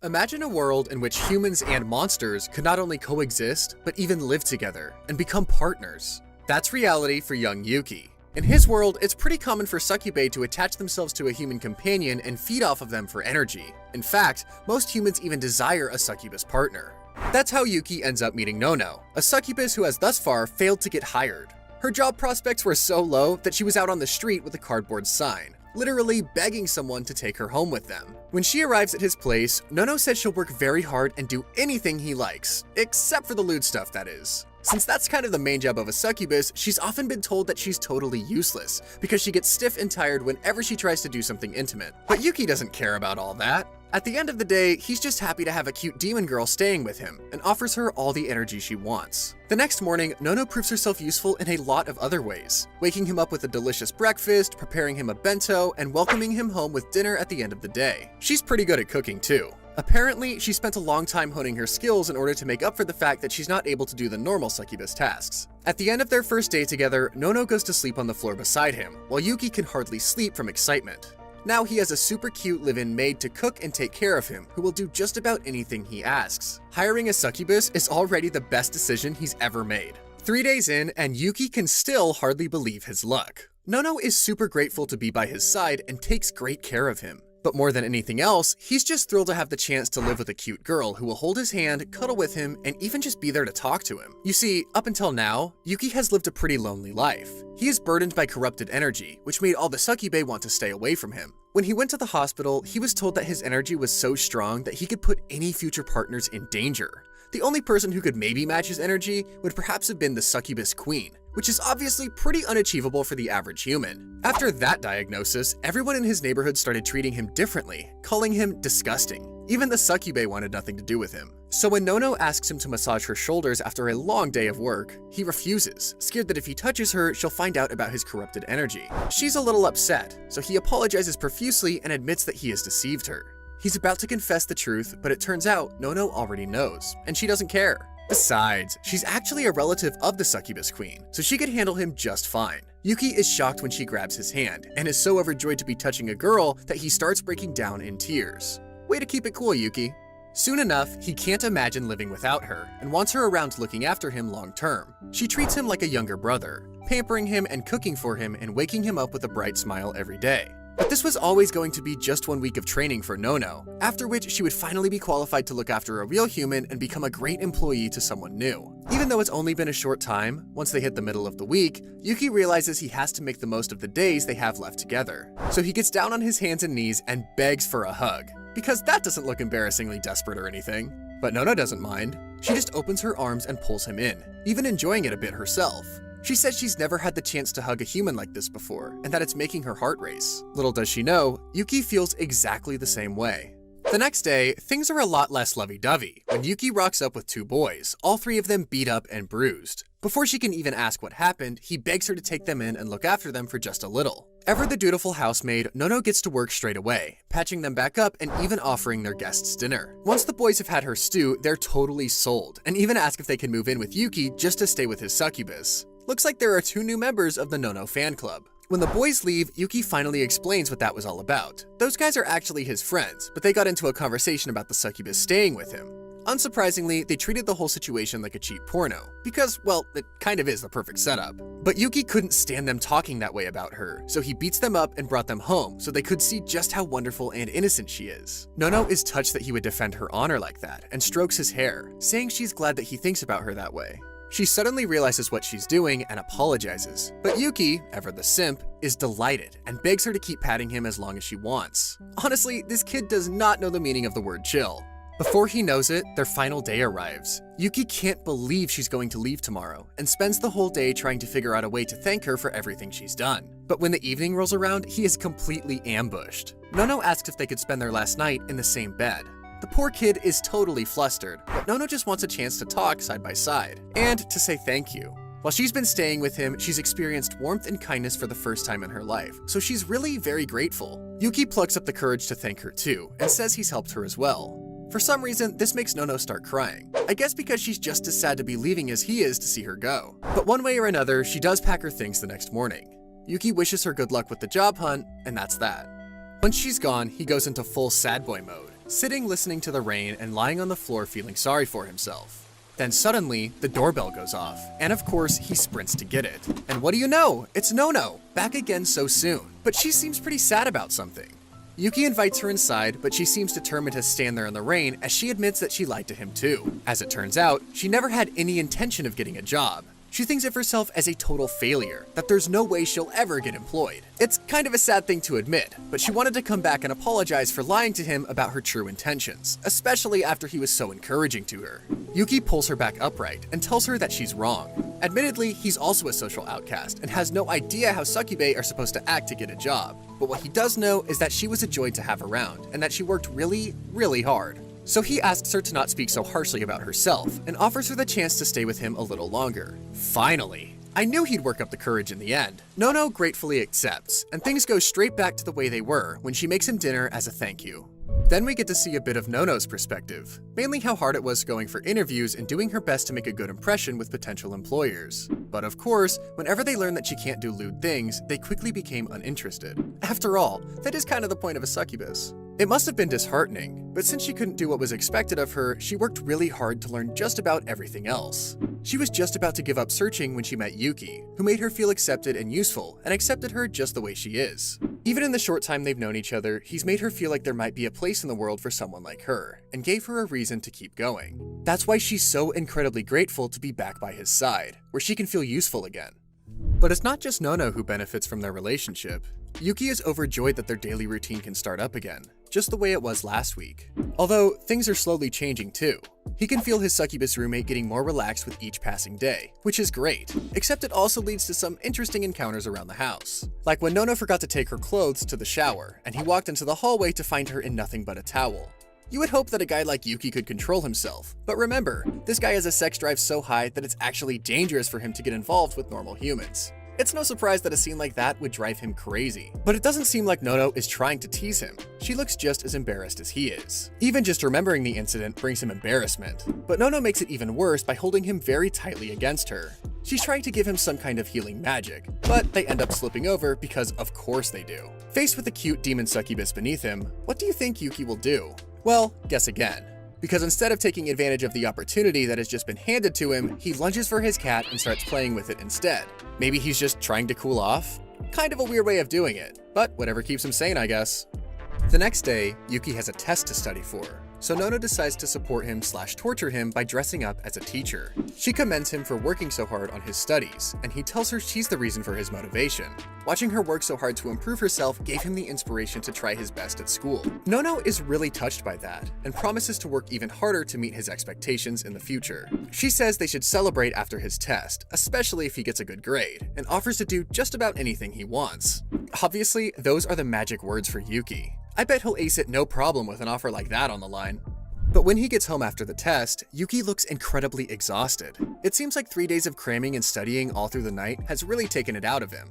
Imagine a world in which humans and monsters could not only coexist, but even live together and become partners. That's reality for young Yuki. In his world, it's pretty common for succubae to attach themselves to a human companion and feed off of them for energy. In fact, most humans even desire a succubus partner. That's how Yuki ends up meeting Nono, a succubus who has thus far failed to get hired. Her job prospects were so low that she was out on the street with a cardboard sign, literally begging someone to take her home with them. When she arrives at his place, Nono says she'll work very hard and do anything he likes, except for the lewd stuff, that is. Since that's kind of the main job of a succubus, she's often been told that she's totally useless, because she gets stiff and tired whenever she tries to do something intimate. But Yuki doesn't care about all that. At the end of the day, he's just happy to have a cute demon girl staying with him, and offers her all the energy she wants. The next morning, Nono proves herself useful in a lot of other ways, waking him up with a delicious breakfast, preparing him a bento, and welcoming him home with dinner at the end of the day. She's pretty good at cooking too. Apparently, she spent a long time honing her skills in order to make up for the fact that she's not able to do the normal succubus tasks. At the end of their first day together, Nono goes to sleep on the floor beside him, while Yuki can hardly sleep from excitement. Now he has a super cute live-in maid to cook and take care of him, who will do just about anything he asks. Hiring a succubus is already the best decision he's ever made. 3 days in, and Yuki can still hardly believe his luck. Nono is super grateful to be by his side and takes great care of him. But more than anything else, he's just thrilled to have the chance to live with a cute girl who will hold his hand, cuddle with him, and even just be there to talk to him. You see, up until now, Yuki has lived a pretty lonely life. He is burdened by corrupted energy, which made all the succubae want to stay away from him. When he went to the hospital, he was told that his energy was so strong that he could put any future partners in danger. The only person who could maybe match his energy would perhaps have been the succubus queen, which is obviously pretty unachievable for the average human. After that diagnosis, everyone in his neighborhood started treating him differently, calling him disgusting. Even the succubae wanted nothing to do with him. So when Nono asks him to massage her shoulders after a long day of work, he refuses, scared that if he touches her, she'll find out about his corrupted energy. She's a little upset, so he apologizes profusely and admits that he has deceived her. He's about to confess the truth, but it turns out Nono already knows, and she doesn't care. Besides, she's actually a relative of the succubus queen, so she could handle him just fine. Yuki is shocked when she grabs his hand, and is so overjoyed to be touching a girl that he starts breaking down in tears. Way to keep it cool, Yuki. Soon enough, he can't imagine living without her, and wants her around looking after him long term. She treats him like a younger brother, pampering him and cooking for him and waking him up with a bright smile every day. But this was always going to be just 1 week of training for Nono, after which she would finally be qualified to look after a real human and become a great employee to someone new. Even though it's only been a short time, once they hit the middle of the week, Yuki realizes he has to make the most of the days they have left together. So he gets down on his hands and knees and begs for a hug, because that doesn't look embarrassingly desperate or anything. But Nono doesn't mind. She just opens her arms and pulls him in, even enjoying it a bit herself. She says she's never had the chance to hug a human like this before, and that it's making her heart race. Little does she know, Yuki feels exactly the same way. The next day, things are a lot less lovey-dovey when Yuki rocks up with 2 boys, all 3 of them beat up and bruised. Before she can even ask what happened, he begs her to take them in and look after them for just a little. Ever the dutiful housemaid, Nono gets to work straight away, patching them back up and even offering their guests dinner. Once the boys have had her stew, they're totally sold, and even ask if they can move in with Yuki just to stay with his succubus. Looks like there are 2 new members of the Nono fan club. When the boys leave, Yuki finally explains what that was all about. Those guys are actually his friends, but they got into a conversation about the succubus staying with him. Unsurprisingly, they treated the whole situation like a cheap porno, because, well, it kind of is the perfect setup. But Yuki couldn't stand them talking that way about her, so he beats them up and brought them home so they could see just how wonderful and innocent she is. Nono is touched that he would defend her honor like that, and strokes his hair, saying she's glad that he thinks about her that way. She suddenly realizes what she's doing and apologizes, but Yuki, ever the simp, is delighted and begs her to keep patting him as long as she wants. Honestly, this kid does not know the meaning of the word chill. Before he knows it, their final day arrives. Yuki can't believe she's going to leave tomorrow and spends the whole day trying to figure out a way to thank her for everything she's done. But when the evening rolls around, he is completely ambushed. Nono asks if they could spend their last night in the same bed. The poor kid is totally flustered, but Nono just wants a chance to talk side by side, and to say thank you. While she's been staying with him, she's experienced warmth and kindness for the first time in her life, so she's really very grateful. Yuki plucks up the courage to thank her too, and says he's helped her as well. For some reason, this makes Nono start crying. I guess because she's just as sad to be leaving as he is to see her go. But one way or another, she does pack her things the next morning. Yuki wishes her good luck with the job hunt, and that's that. Once she's gone, he goes into full sad boy mode, sitting listening to the rain and lying on the floor feeling sorry for himself. Then suddenly, the doorbell goes off, and of course, he sprints to get it. And what do you know? It's Nono, back again so soon. But she seems pretty sad about something. Yuki invites her inside, but she seems determined to stand there in the rain as she admits that she lied to him too. As it turns out, she never had any intention of getting a job. She thinks of herself as a total failure, that there's no way she'll ever get employed. It's kind of a sad thing to admit, but she wanted to come back and apologize for lying to him about her true intentions, especially after he was so encouraging to her. Yuki pulls her back upright and tells her that she's wrong. Admittedly, he's also a social outcast and has no idea how succubus are supposed to act to get a job, but what he does know is that she was a joy to have around and that she worked really, really hard. So he asks her to not speak so harshly about herself and offers her the chance to stay with him a little longer. Finally! I knew he'd work up the courage in the end. Nono gratefully accepts, and things go straight back to the way they were when she makes him dinner as a thank you. Then we get to see a bit of Nono's perspective, mainly how hard it was going for interviews and doing her best to make a good impression with potential employers. But of course, whenever they learn that she can't do lewd things, they quickly became uninterested. After all, that is kind of the point of a succubus. It must have been disheartening, but since she couldn't do what was expected of her, she worked really hard to learn just about everything else. She was just about to give up searching when she met Yuki, who made her feel accepted and useful, and accepted her just the way she is. Even in the short time they've known each other, he's made her feel like there might be a place in the world for someone like her, and gave her a reason to keep going. That's why she's so incredibly grateful to be back by his side, where she can feel useful again. But it's not just Nono who benefits from their relationship. Yuki is overjoyed that their daily routine can start up again, just the way it was last week. Although, things are slowly changing too. He can feel his succubus roommate getting more relaxed with each passing day, which is great, except it also leads to some interesting encounters around the house. Like when Nono forgot to take her clothes to the shower, and he walked into the hallway to find her in nothing but a towel. You would hope that a guy like Yuki could control himself, but remember, this guy has a sex drive so high that it's actually dangerous for him to get involved with normal humans. It's no surprise that a scene like that would drive him crazy. But it doesn't seem like Nono is trying to tease him. She looks just as embarrassed as he is. Even just remembering the incident brings him embarrassment. But Nono makes it even worse by holding him very tightly against her. She's trying to give him some kind of healing magic, but they end up slipping over because of course they do. Faced with a cute demon succubus beneath him, what do you think Yuki will do? Well, guess again. Because instead of taking advantage of the opportunity that has just been handed to him, he lunges for his cat and starts playing with it instead. Maybe he's just trying to cool off? Kind of a weird way of doing it, but whatever keeps him sane, I guess. The next day, Yuki has a test to study for, so Nono decides to support him/torture him by dressing up as a teacher. She commends him for working so hard on his studies, and he tells her she's the reason for his motivation. Watching her work so hard to improve herself gave him the inspiration to try his best at school. Nono is really touched by that, and promises to work even harder to meet his expectations in the future. She says they should celebrate after his test, especially if he gets a good grade, and offers to do just about anything he wants. Obviously, those are the magic words for Yuki. I bet he'll ace it no problem with an offer like that on the line. But when he gets home after the test, Yuki looks incredibly exhausted. It seems like 3 days of cramming and studying all through the night has really taken it out of him.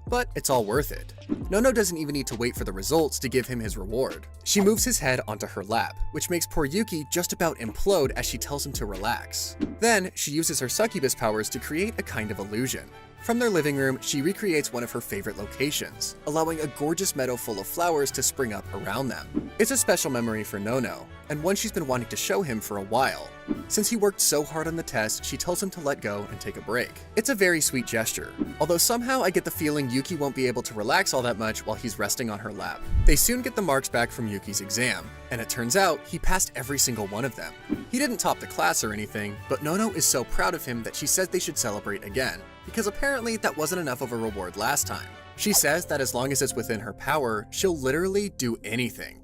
But it's all worth it. Nono doesn't even need to wait for the results to give him his reward. She moves his head onto her lap, which makes poor Yuki just about implode as she tells him to relax. Then, she uses her succubus powers to create a kind of illusion. From their living room, she recreates one of her favorite locations, allowing a gorgeous meadow full of flowers to spring up around them. It's a special memory for Nono, and one she's been wanting to show him for a while. Since he worked so hard on the test, she tells him to let go and take a break. It's a very sweet gesture, although somehow I get the feeling Yuki won't be able to relax all that much while he's resting on her lap. They soon get the marks back from Yuki's exam, and it turns out he passed every single one of them. He didn't top the class or anything, but Nono is so proud of him that she says they should celebrate again, because apparently that wasn't enough of a reward last time. She says that as long as it's within her power, she'll literally do anything.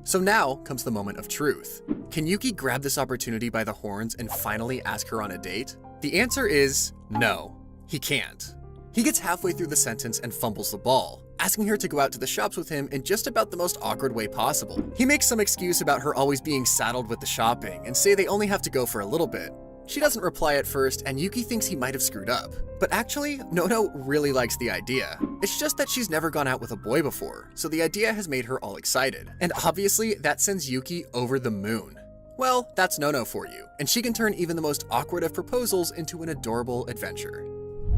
So now comes the moment of truth. Can Yuki grab this opportunity by the horns and finally ask her on a date? The answer is no, he can't. He gets halfway through the sentence and fumbles the ball, asking her to go out to the shops with him in just about the most awkward way possible. He makes some excuse about her always being saddled with the shopping and say they only have to go for a little bit. She doesn't reply at first, and Yuki thinks he might have screwed up. But actually, Nono really likes the idea. It's just that she's never gone out with a boy before, so the idea has made her all excited. And obviously, that sends Yuki over the moon. Well, that's Nono for you, and she can turn even the most awkward of proposals into an adorable adventure.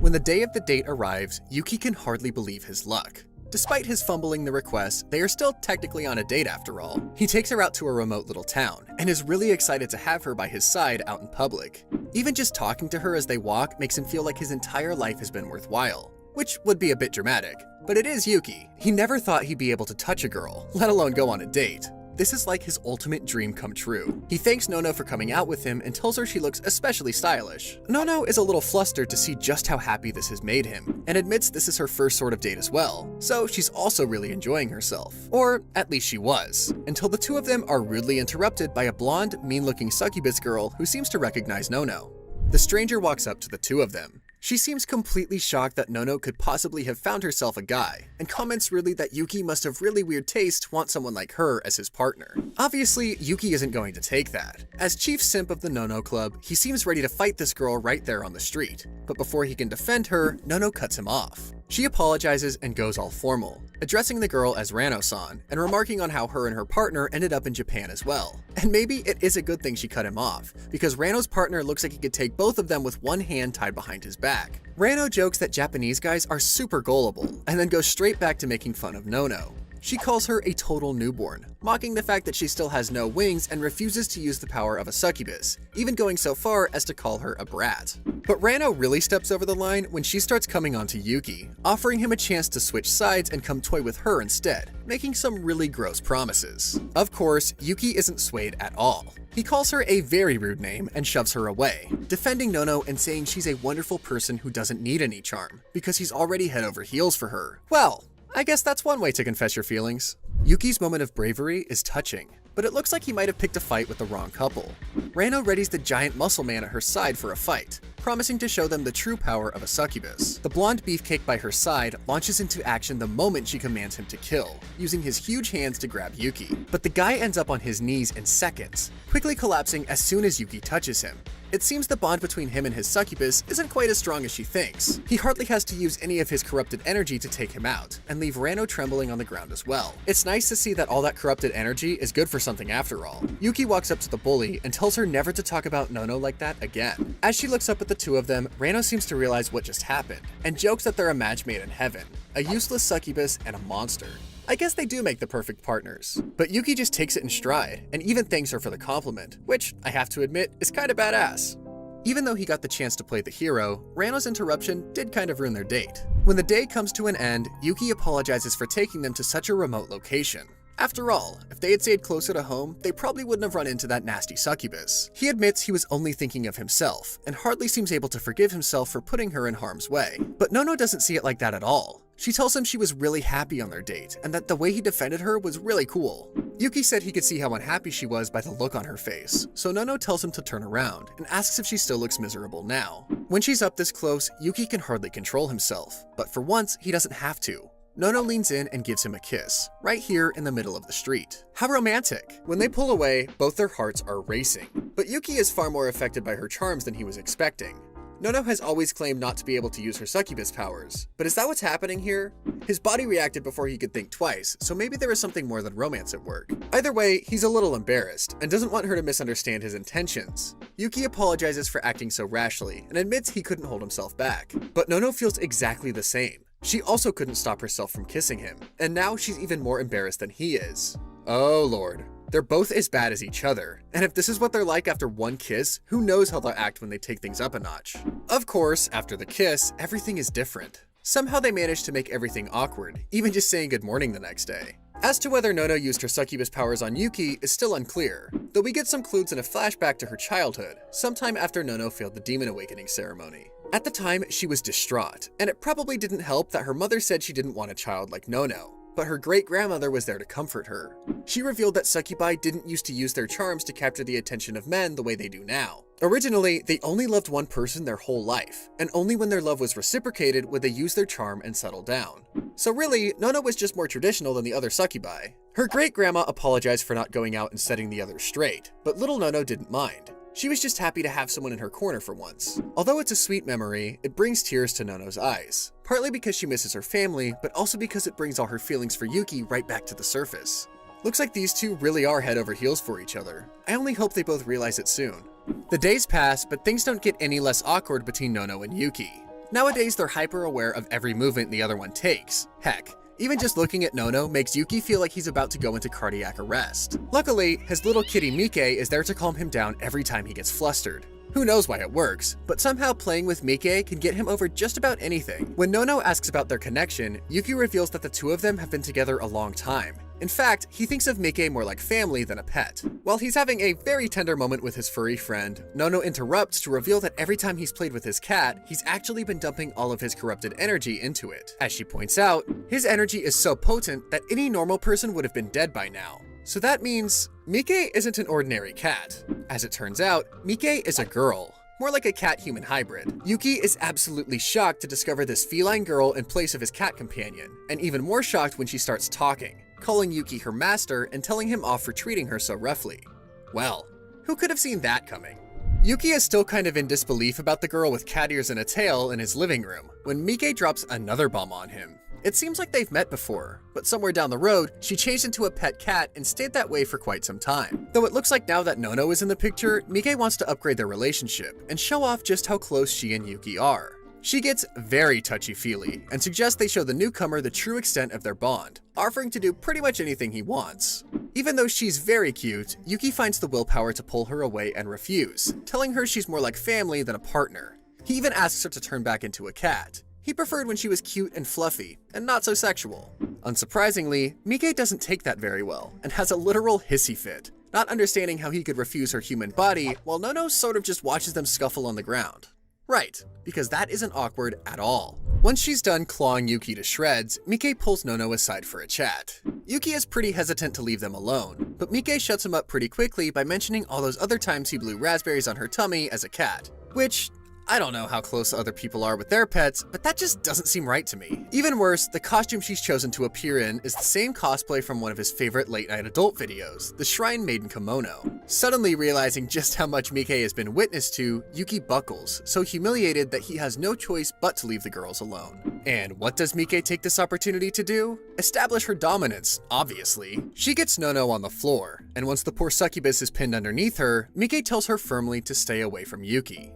When the day of the date arrives, Yuki can hardly believe his luck. Despite his fumbling the request, they are still technically on a date after all. He takes her out to a remote little town, and is really excited to have her by his side out in public. Even just talking to her as they walk makes him feel like his entire life has been worthwhile. Which would be a bit dramatic, but it is Yuki. He never thought he'd be able to touch a girl, let alone go on a date. This is like his ultimate dream come true. He thanks Nono for coming out with him and tells her she looks especially stylish. Nono is a little flustered to see just how happy this has made him, and admits this is her first sort of date as well, so she's also really enjoying herself. Or at least she was, until the two of them are rudely interrupted by a blonde, mean-looking succubus girl who seems to recognize Nono. The stranger walks up to the two of them. She seems completely shocked that Nono could possibly have found herself a guy, and comments really that Yuki must have really weird taste to want someone like her as his partner. Obviously, Yuki isn't going to take that. As chief simp of the Nono Club, he seems ready to fight this girl right there on the street. But before he can defend her, Nono cuts him off. She apologizes and goes all formal, addressing the girl as Rano-san, and remarking on how her and her partner ended up in Japan as well. And maybe it is a good thing she cut him off, because Rano's partner looks like he could take both of them with one hand tied behind his back. Rano jokes that Japanese guys are super gullible, and then goes straight back to making fun of Nono. She calls her a total newborn, mocking the fact that she still has no wings and refuses to use the power of a succubus, even going so far as to call her a brat. But Rano really steps over the line when she starts coming on to Yuki, offering him a chance to switch sides and come toy with her instead, making some really gross promises. Of course, Yuki isn't swayed at all. He calls her a very rude name and shoves her away, defending Nono and saying she's a wonderful person who doesn't need any charm, because he's already head over heels for her. Well, I guess that's one way to confess your feelings. Yuki's moment of bravery is touching, but it looks like he might have picked a fight with the wrong couple. Rano readies the giant muscle man at her side for a fight, promising to show them the true power of a succubus. The blonde beefcake by her side launches into action the moment she commands him to kill, using his huge hands to grab Yuki. But the guy ends up on his knees in seconds, quickly collapsing as soon as Yuki touches him. It seems the bond between him and his succubus isn't quite as strong as she thinks. He hardly has to use any of his corrupted energy to take him out, and leave Rano trembling on the ground as well. It's nice to see that all that corrupted energy is good for something after all. Yuki walks up to the bully and tells her never to talk about Nono like that again. As she looks up at the two of them, Rano seems to realize what just happened, and jokes that they're a match made in heaven, a useless succubus and a monster. I guess they do make the perfect partners. But Yuki just takes it in stride, and even thanks her for the compliment, which, I have to admit, is kinda badass. Even though he got the chance to play the hero, Rano's interruption did kind of ruin their date. When the day comes to an end, Yuki apologizes for taking them to such a remote location. After all, if they had stayed closer to home, they probably wouldn't have run into that nasty succubus. He admits he was only thinking of himself, and hardly seems able to forgive himself for putting her in harm's way. But Nono doesn't see it like that at all. She tells him she was really happy on their date, and that the way he defended her was really cool. Yuki said he could see how unhappy she was by the look on her face, so Nono tells him to turn around, and asks if she still looks miserable now. When she's up this close, Yuki can hardly control himself, but for once, he doesn't have to. Nono leans in and gives him a kiss, right here in the middle of the street. How romantic! When they pull away, both their hearts are racing. But Yuki is far more affected by her charms than he was expecting. Nono has always claimed not to be able to use her succubus powers, but is that what's happening here? His body reacted before he could think twice, so maybe there is something more than romance at work. Either way, he's a little embarrassed, and doesn't want her to misunderstand his intentions. Yuki apologizes for acting so rashly, and admits he couldn't hold himself back. But Nono feels exactly the same. She also couldn't stop herself from kissing him, and now she's even more embarrassed than he is. Oh lord. They're both as bad as each other, and if this is what they're like after one kiss, who knows how they'll act when they take things up a notch. Of course, after the kiss, everything is different. Somehow they manage to make everything awkward, even just saying good morning the next day. As to whether Nono used her succubus powers on Yuki is still unclear, though we get some clues in a flashback to her childhood, sometime after Nono failed the demon awakening ceremony. At the time, she was distraught, and it probably didn't help that her mother said she didn't want a child like Nono, but her great-grandmother was there to comfort her. She revealed that succubi didn't used to use their charms to capture the attention of men the way they do now. Originally, they only loved one person their whole life, and only when their love was reciprocated would they use their charm and settle down. So really, Nono was just more traditional than the other succubi. Her great-grandma apologized for not going out and setting the others straight, but little Nono didn't mind. She was just happy to have someone in her corner for once. Although it's a sweet memory, it brings tears to Nono's eyes, partly because she misses her family, but also because it brings all her feelings for Yuki right back to the surface. Looks like these two really are head over heels for each other. I only hope they both realize it soon. The days pass, but things don't get any less awkward between Nono and Yuki. Nowadays, they're hyper aware of every movement the other one takes. Heck, Even just looking at Nono makes Yuki feel like he's about to go into cardiac arrest. Luckily, his little kitty Mike is there to calm him down every time he gets flustered. Who knows why it works, but somehow playing with Mike can get him over just about anything. When Nono asks about their connection, Yuki reveals that the two of them have been together a long time. In fact, he thinks of Mike more like family than a pet. While he's having a very tender moment with his furry friend, Nono interrupts to reveal that every time he's played with his cat, he's actually been dumping all of his corrupted energy into it. As she points out, his energy is so potent that any normal person would have been dead by now. So that means Mike isn't an ordinary cat. As it turns out, Mike is a girl. More like a cat-human hybrid. Yuki is absolutely shocked to discover this feline girl in place of his cat companion, and even more shocked when she starts talking, calling Yuki her master and telling him off for treating her so roughly. Well, who could have seen that coming? Yuki is still kind of in disbelief about the girl with cat ears and a tail in his living room when Mike drops another bomb on him. It seems like they've met before, but somewhere down the road, she changed into a pet cat and stayed that way for quite some time. Though it looks like now that Nono is in the picture, Mike wants to upgrade their relationship and show off just how close she and Yuki are. She gets very touchy-feely and suggests they show the newcomer the true extent of their bond, offering to do pretty much anything he wants. Even though she's very cute, Yuki finds the willpower to pull her away and refuse, telling her she's more like family than a partner. He even asks her to turn back into a cat. He preferred when she was cute and fluffy, and not so sexual. Unsurprisingly, Mike doesn't take that very well, and has a literal hissy fit, not understanding how he could refuse her human body, while Nono sort of just watches them scuffle on the ground. Right, because that isn't awkward at all. Once she's done clawing Yuki to shreds, Mike pulls Nono aside for a chat. Yuki is pretty hesitant to leave them alone, but Mike shuts him up pretty quickly by mentioning all those other times he blew raspberries on her tummy as a cat, which, I don't know how close other people are with their pets, but that just doesn't seem right to me. Even worse, the costume she's chosen to appear in is the same cosplay from one of his favorite late-night adult videos, the Shrine Maiden kimono. Suddenly realizing just how much Mike has been witness to, Yuki buckles, so humiliated that he has no choice but to leave the girls alone. And what does Mike take this opportunity to do? Establish her dominance, obviously. She gets Nono on the floor, and once the poor succubus is pinned underneath her, Mike tells her firmly to stay away from Yuki.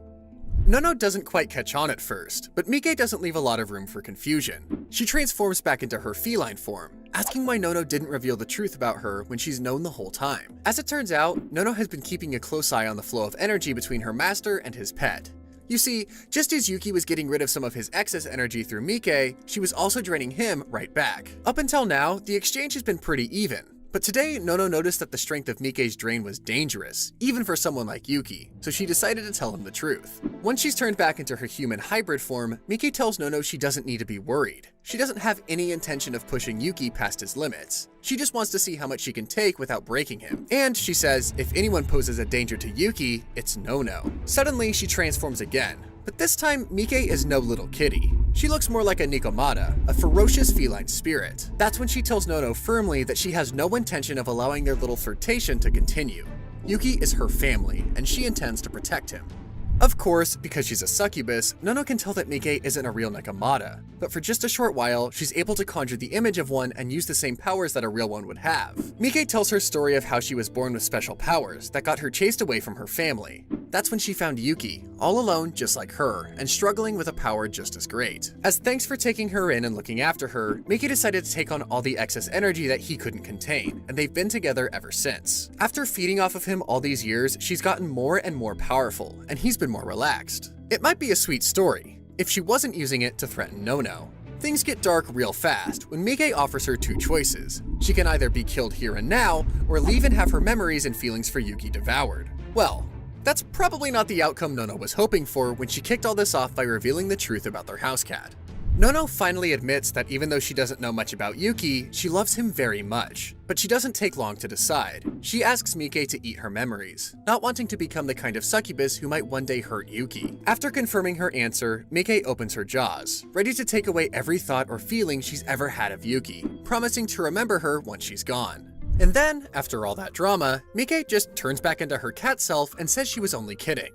Nono doesn't quite catch on at first, but Mike doesn't leave a lot of room for confusion. She transforms back into her feline form, asking why Nono didn't reveal the truth about her when she's known the whole time. As it turns out, Nono has been keeping a close eye on the flow of energy between her master and his pet. You see, just as Yuki was getting rid of some of his excess energy through Mike, she was also draining him right back. Up until now, the exchange has been pretty even. But today, Nono noticed that the strength of Mike's drain was dangerous, even for someone like Yuki, so she decided to tell him the truth. Once she's turned back into her human hybrid form, Mike tells Nono she doesn't need to be worried. She doesn't have any intention of pushing Yuki past his limits. She just wants to see how much she can take without breaking him. And she says if anyone poses a danger to Yuki, it's Nono. Suddenly, she transforms again. But this time, Mike is no little kitty. She looks more like a Nikomata, a ferocious feline spirit. That's when she tells Nono firmly that she has no intention of allowing their little flirtation to continue. Yuki is her family, and she intends to protect him. Of course, because she's a succubus, Nono can tell that Mike isn't a real Nikomata, but for just a short while, she's able to conjure the image of one and use the same powers that a real one would have. Mike tells her story of how she was born with special powers that got her chased away from her family. That's when she found Yuki, all alone just like her, and struggling with a power just as great. As thanks for taking her in and looking after her, Mike decided to take on all the excess energy that he couldn't contain, and they've been together ever since. After feeding off of him all these years, she's gotten more and more powerful, and he's been more relaxed. It might be a sweet story, if she wasn't using it to threaten Nono. Things get dark real fast when Mike offers her two choices. She can either be killed here and now, or leave and have her memories and feelings for Yuki devoured. Well, that's probably not the outcome Nono was hoping for when she kicked all this off by revealing the truth about their house cat. Nono finally admits that even though she doesn't know much about Yuki, she loves him very much. But she doesn't take long to decide. She asks Mike to eat her memories, not wanting to become the kind of succubus who might one day hurt Yuki. After confirming her answer, Mike opens her jaws, ready to take away every thought or feeling she's ever had of Yuki, promising to remember her once she's gone. And then, after all that drama, Mike just turns back into her cat self and says she was only kidding.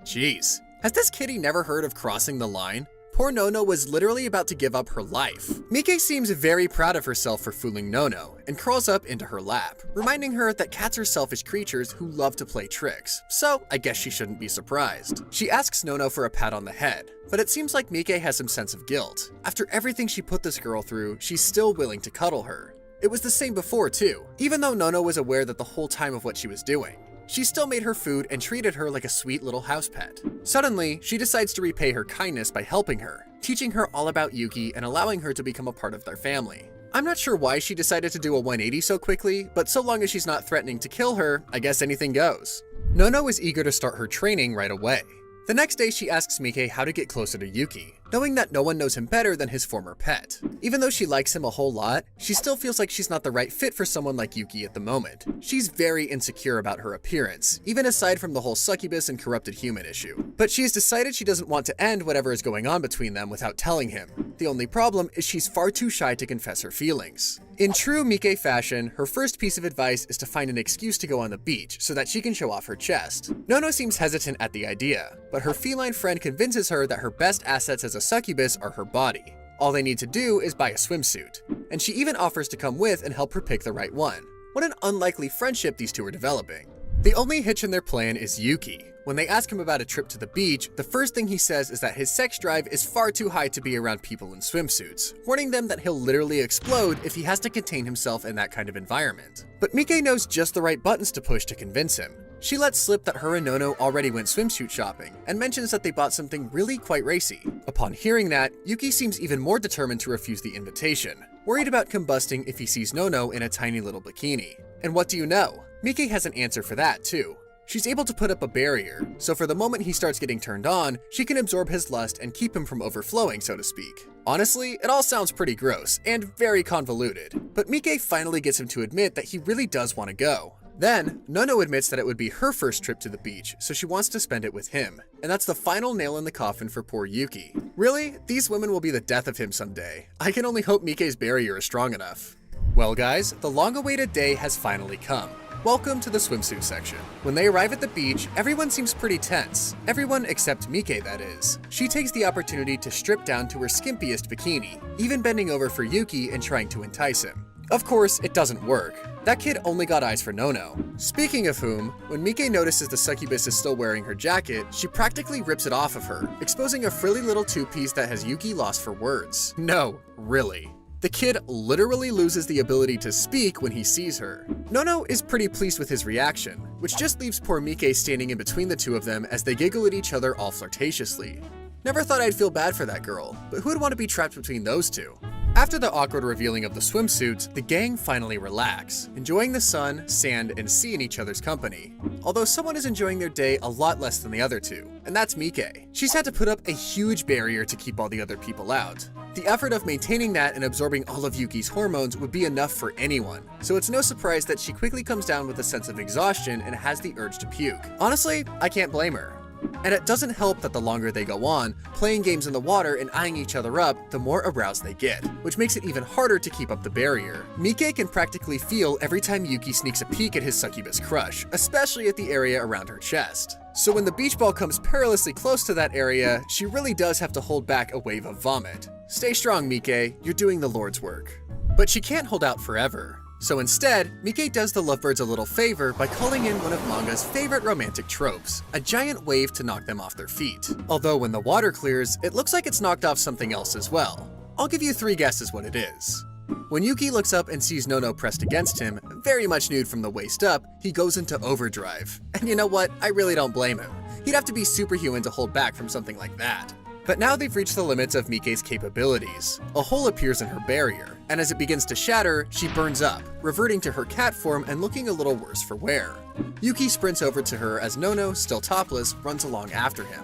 Jeez, has this kitty never heard of crossing the line? Poor Nono was literally about to give up her life. Mike seems very proud of herself for fooling Nono and crawls up into her lap, reminding her that cats are selfish creatures who love to play tricks, so I guess she shouldn't be surprised. She asks Nono for a pat on the head, but it seems like Mike has some sense of guilt. After everything she put this girl through, she's still willing to cuddle her. It was the same before too, even though Nono was aware that the whole time of what she was doing. She still made her food and treated her like a sweet little house pet. Suddenly, she decides to repay her kindness by helping her, teaching her all about Yuki and allowing her to become a part of their family. I'm not sure why she decided to do a 180 so quickly, but so long as she's not threatening to kill her, I guess anything goes. Nono is eager to start her training right away. The next day, she asks Mike how to get closer to Yuki, knowing that no one knows him better than his former pet. Even though she likes him a whole lot, she still feels like she's not the right fit for someone like Yuki at the moment. She's very insecure about her appearance, even aside from the whole succubus and corrupted human issue. But she's decided she doesn't want to end whatever is going on between them without telling him. The only problem is she's far too shy to confess her feelings. In true Mike fashion, her first piece of advice is to find an excuse to go on the beach so that she can show off her chest. Nono seems hesitant at the idea, but her feline friend convinces her that her best assets as a succubus are her body. All they need to do is buy a swimsuit, and she even offers to come with and help her pick the right one. What an unlikely friendship these two are developing. The only hitch in their plan is Yuki. When they ask him about a trip to the beach, the first thing he says is that his sex drive is far too high to be around people in swimsuits, warning them that he'll literally explode if he has to contain himself in that kind of environment. But Mike knows just the right buttons to push to convince him. She lets slip that her and Nono already went swimsuit shopping, and mentions that they bought something really quite racy. Upon hearing that, Yuki seems even more determined to refuse the invitation, worried about combusting if he sees Nono in a tiny little bikini. And what do you know? Mike has an answer for that too. She's able to put up a barrier, so for the moment he starts getting turned on, she can absorb his lust and keep him from overflowing, so to speak. Honestly, it all sounds pretty gross and very convoluted, but Mike finally gets him to admit that he really does want to go. Then, Nono admits that it would be her first trip to the beach, so she wants to spend it with him. And that's the final nail in the coffin for poor Yuki. Really, these women will be the death of him someday. I can only hope Mike's barrier is strong enough. Well guys, the long-awaited day has finally come. Welcome to the swimsuit section. When they arrive at the beach, everyone seems pretty tense. Everyone except Mike, that is. She takes the opportunity to strip down to her skimpiest bikini, even bending over for Yuki and trying to entice him. Of course, it doesn't work. That kid only got eyes for Nono. Speaking of whom, when Mike notices the succubus is still wearing her jacket, she practically rips it off of her, exposing a frilly little two-piece that has Yuki lost for words. No, really. The kid literally loses the ability to speak when he sees her. Nono is pretty pleased with his reaction, which just leaves poor Mike standing in between the two of them as they giggle at each other all flirtatiously. Never thought I'd feel bad for that girl, but who would want to be trapped between those two? After the awkward revealing of the swimsuits, the gang finally relax, enjoying the sun, sand, and sea in each other's company. Although someone is enjoying their day a lot less than the other two, and that's Mike. She's had to put up a huge barrier to keep all the other people out. The effort of maintaining that and absorbing all of Yuki's hormones would be enough for anyone, so it's no surprise that she quickly comes down with a sense of exhaustion and has the urge to puke. Honestly, I can't blame her. And it doesn't help that the longer they go on, playing games in the water and eyeing each other up, the more aroused they get, which makes it even harder to keep up the barrier. Mike can practically feel every time Yuki sneaks a peek at his succubus crush, especially at the area around her chest. So when the beach ball comes perilously close to that area, she really does have to hold back a wave of vomit. Stay strong, Mike, you're doing the Lord's work. But she can't hold out forever. So instead, Mike does the lovebirds a little favor by calling in one of manga's favorite romantic tropes, a giant wave to knock them off their feet. Although when the water clears, it looks like it's knocked off something else as well. I'll give you 3 guesses what it is. When Yuki looks up and sees Nono pressed against him, very much nude from the waist up, he goes into overdrive. And you know what? I really don't blame him. He'd have to be superhuman to hold back from something like that. But now they've reached the limits of Mike's capabilities. A hole appears in her barrier, and as it begins to shatter, she burns up, reverting to her cat form and looking a little worse for wear. Yuki sprints over to her as Nono, still topless, runs along after him.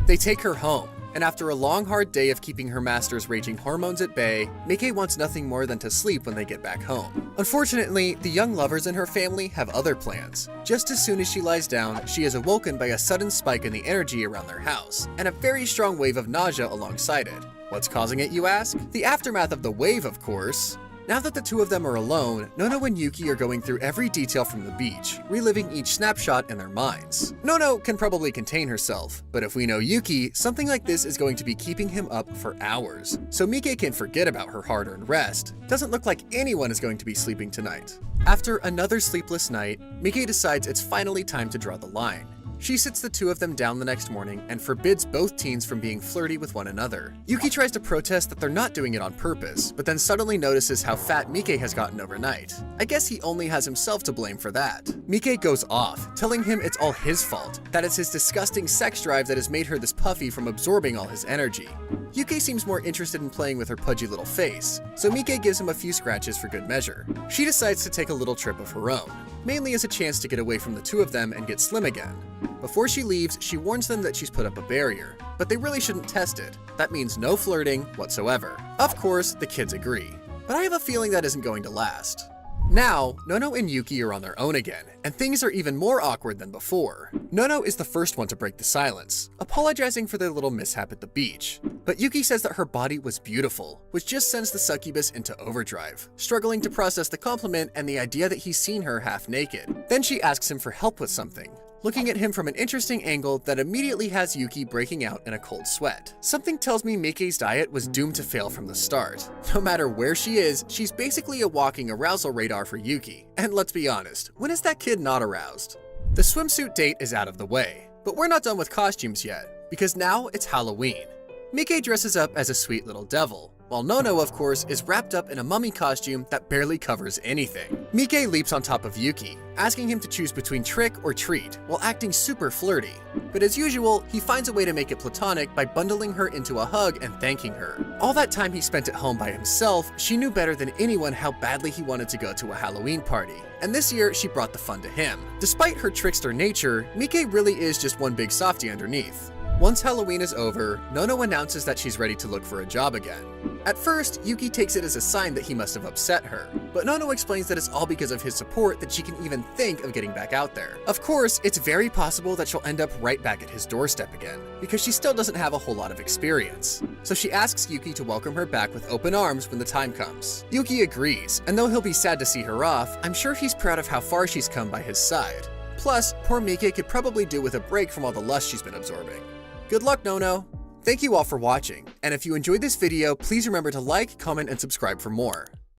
They take her home, and after a long hard day of keeping her master's raging hormones at bay, Mike wants nothing more than to sleep when they get back home. Unfortunately, the young lovers in her family have other plans. Just as soon as she lies down, she is awoken by a sudden spike in the energy around their house, and a very strong wave of nausea alongside it. What's causing it, you ask? The aftermath of the wave, of course. Now that the two of them are alone, Nono and Yuki are going through every detail from the beach, reliving each snapshot in their minds. Nono can probably contain herself, but if we know Yuki, something like this is going to be keeping him up for hours. So Mike can forget about her hard-earned rest. Doesn't look like anyone is going to be sleeping tonight. After another sleepless night, Mike decides it's finally time to draw the line. She sits the two of them down the next morning and forbids both teens from being flirty with one another. Yuki tries to protest that they're not doing it on purpose, but then suddenly notices how fat Mike has gotten overnight. I guess he only has himself to blame for that. Mike goes off, telling him it's all his fault, that it's his disgusting sex drive that has made her this puffy from absorbing all his energy. Yuki seems more interested in playing with her pudgy little face, so Mike gives him a few scratches for good measure. She decides to take a little trip of her own, mainly as a chance to get away from the two of them and get slim again. Before she leaves, she warns them that she's put up a barrier, but they really shouldn't test it. That means no flirting whatsoever. Of course, the kids agree, but I have a feeling that isn't going to last. Now, Nono and Yuki are on their own again, and things are even more awkward than before. Nono is the first one to break the silence, apologizing for their little mishap at the beach. But Yuki says that her body was beautiful, which just sends the succubus into overdrive, struggling to process the compliment and the idea that he's seen her half naked. Then she asks him for help with something, looking at him from an interesting angle that immediately has Yuki breaking out in a cold sweat. Something tells me Mike's diet was doomed to fail from the start. No matter where she is, she's basically a walking arousal radar for Yuki. And let's be honest, when is that kid not aroused? The swimsuit date is out of the way, but we're not done with costumes yet, because now it's Halloween. Mike dresses up as a sweet little devil, while Nono, of course, is wrapped up in a mummy costume that barely covers anything. Mike leaps on top of Yuki, asking him to choose between trick or treat, while acting super flirty. But as usual, he finds a way to make it platonic by bundling her into a hug and thanking her. All that time he spent at home by himself, she knew better than anyone how badly he wanted to go to a Halloween party. And this year, she brought the fun to him. Despite her trickster nature, Mike really is just one big softie underneath. Once Halloween is over, Nono announces that she's ready to look for a job again. At first, Yuki takes it as a sign that he must have upset her, but Nono explains that it's all because of his support that she can even think of getting back out there. Of course, it's very possible that she'll end up right back at his doorstep again, because she still doesn't have a whole lot of experience. So she asks Yuki to welcome her back with open arms when the time comes. Yuki agrees, and though he'll be sad to see her off, I'm sure he's proud of how far she's come by his side. Plus, poor Mike could probably do with a break from all the lust she's been absorbing. Good luck, Nono! Thank you all for watching, and if you enjoyed this video, please remember to like, comment, and subscribe for more.